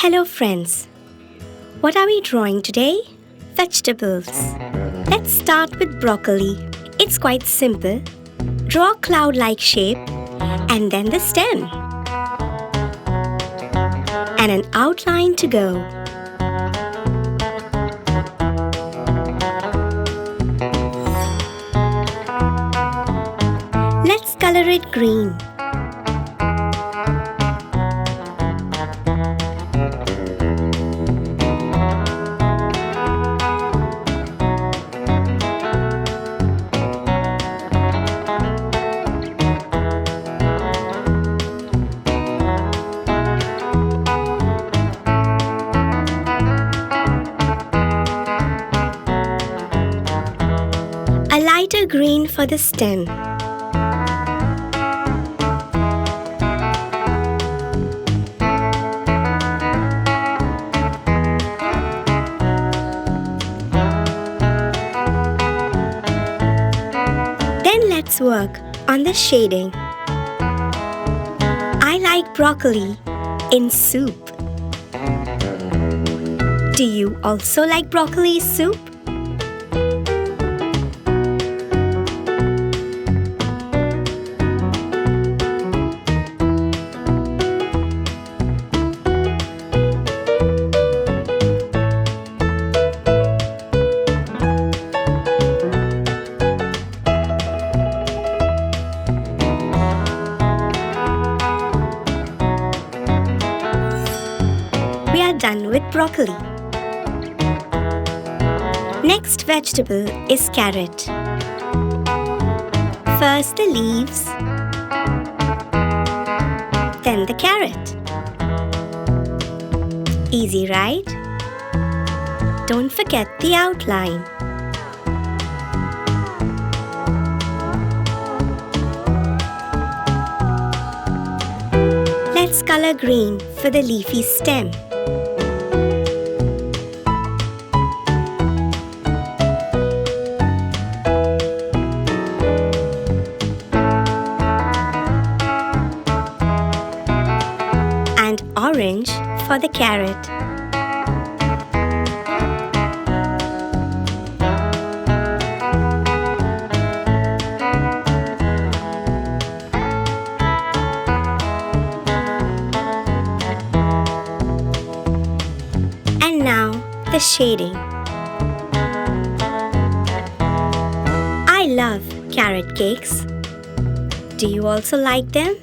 Hello friends, what are we drawing today? Vegetables. Let's start with broccoli. It's quite simple. Draw a cloud-like shape and then the stem. And an outline to go. Let's color it green. A lighter green for the stem. Then let's work on the shading. I like broccoli in soup. Do you also like broccoli soup? We are done with broccoli. Next vegetable is carrot. First the leaves, then the carrot. Easy, right? Don't forget the outline. Let's color green for the leafy stem. And orange for the carrot. And now the shading. I love carrot cakes. Do you also like them?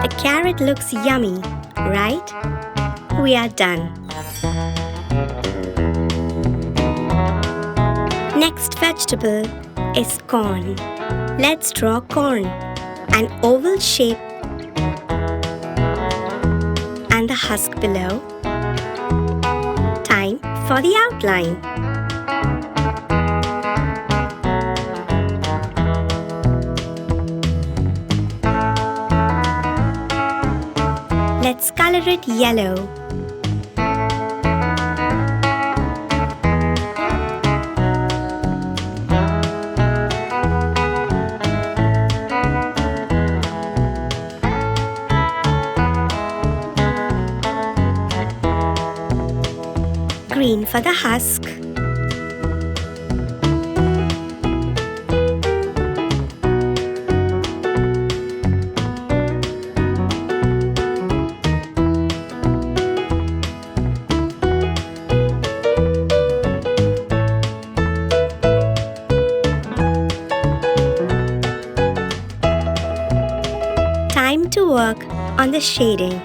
The carrot looks yummy, right? We are done. Next vegetable is corn. Let's draw corn, an oval shape and the husk below. Time for the outline. Let's color it yellow. Green for the husk. Time to work on the shading.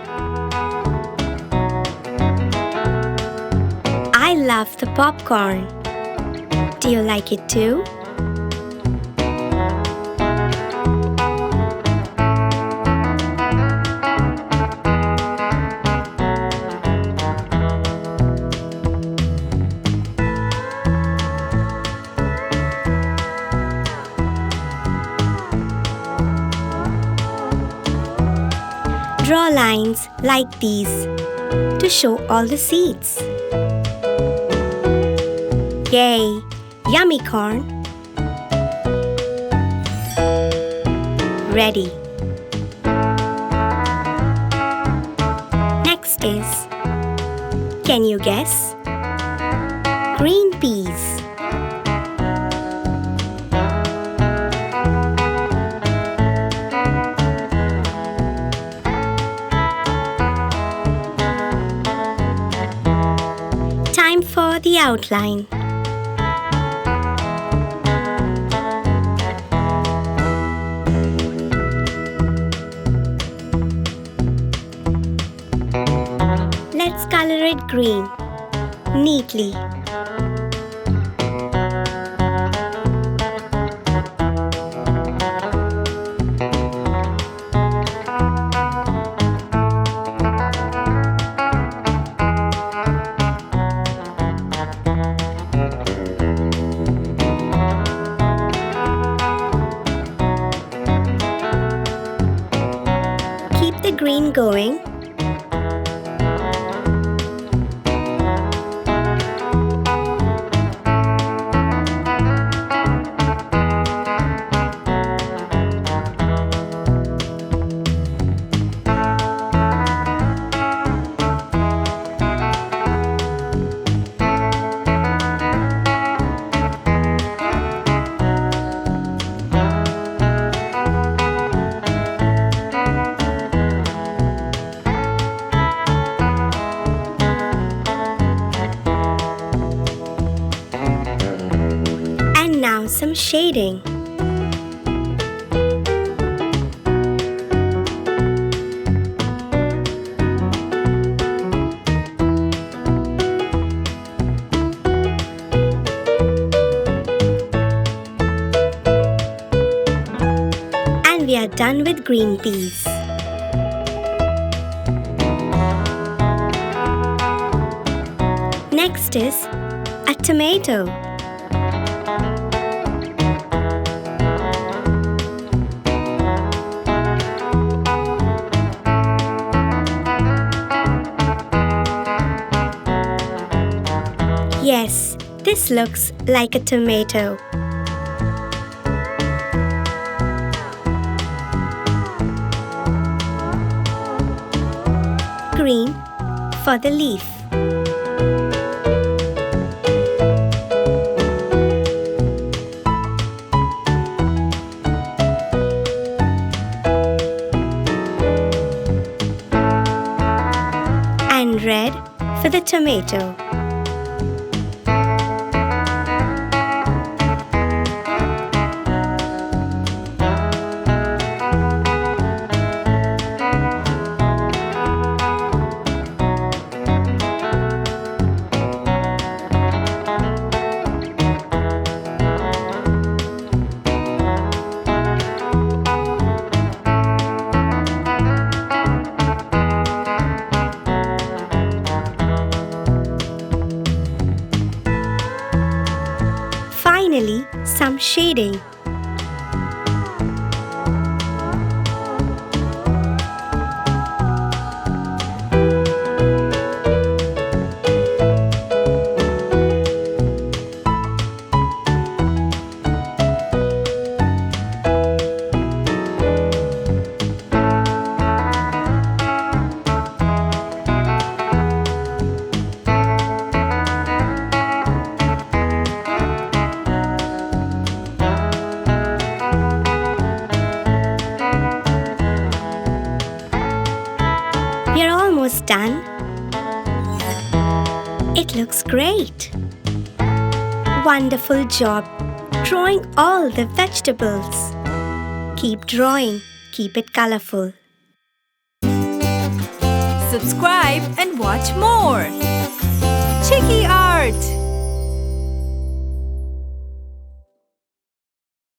I love the popcorn. Do you like it too? Draw lines like these. to show all the seeds. Yay! Yummy corn! Ready. Next is, can you guess? Green peas. Time for the outline. Let's color it green neatly. Keep the green going. Now some shading. And we are done with green peas. Next is a tomato. Yes, this looks like a tomato. Green for the leaf. And red for the tomato. Finally, some shading. We're almost done. It looks great. Wonderful job drawing all the vegetables. Keep drawing, keep it colorful. Subscribe and watch more. Chiki Art!